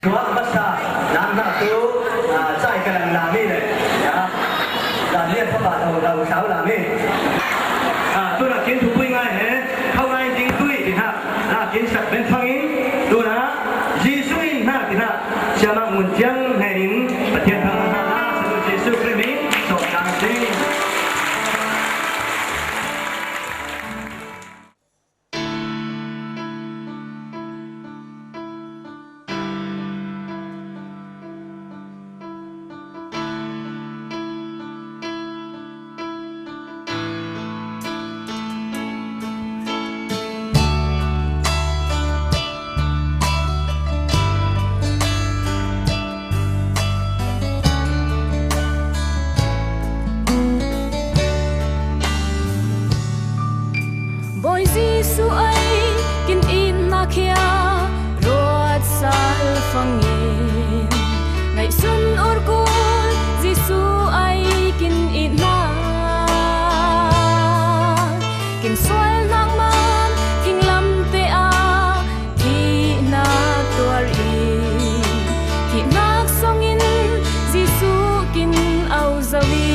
Tuan basta nama tu saya kan lami le, ya. Dan ni apa tahu tahu lami. Tu nak kiến thủ quy ngay hè, không ai chính quy thì ha, kiến sạch bên phong in, tu na, Giêsu in ha thì ha, xem mà muốn chăng hay in, bát thiên thăng ha, sự Giêsu Christ, sốt đăng sinh. Boy Giêsu ấy kinh in na kia ruột sal phangin ngày xuân or cul Giêsu ấy kinh in na kinh xoay nang man kinh lam te a thi na tuar i thi nak song in Giêsu kinh au zawi.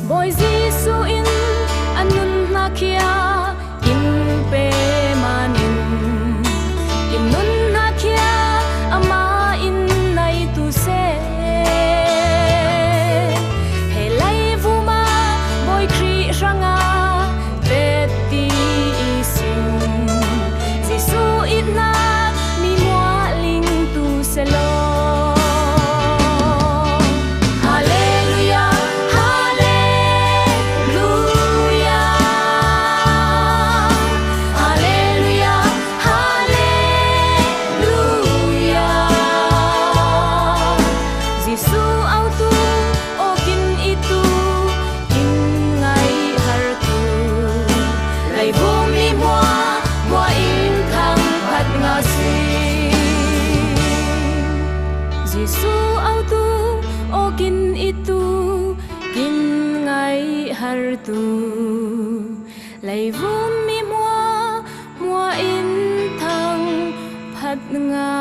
Boy Giêsu in anun na kia in pe manin in nun na kia ama in nai tu se he lai vu ma boy kri ranga te ti isin Giêsu in na mi moa ling tu se lo. Giêsu au tu o kin itu kin ngai har tu lai vum mi mua in thang phat nga.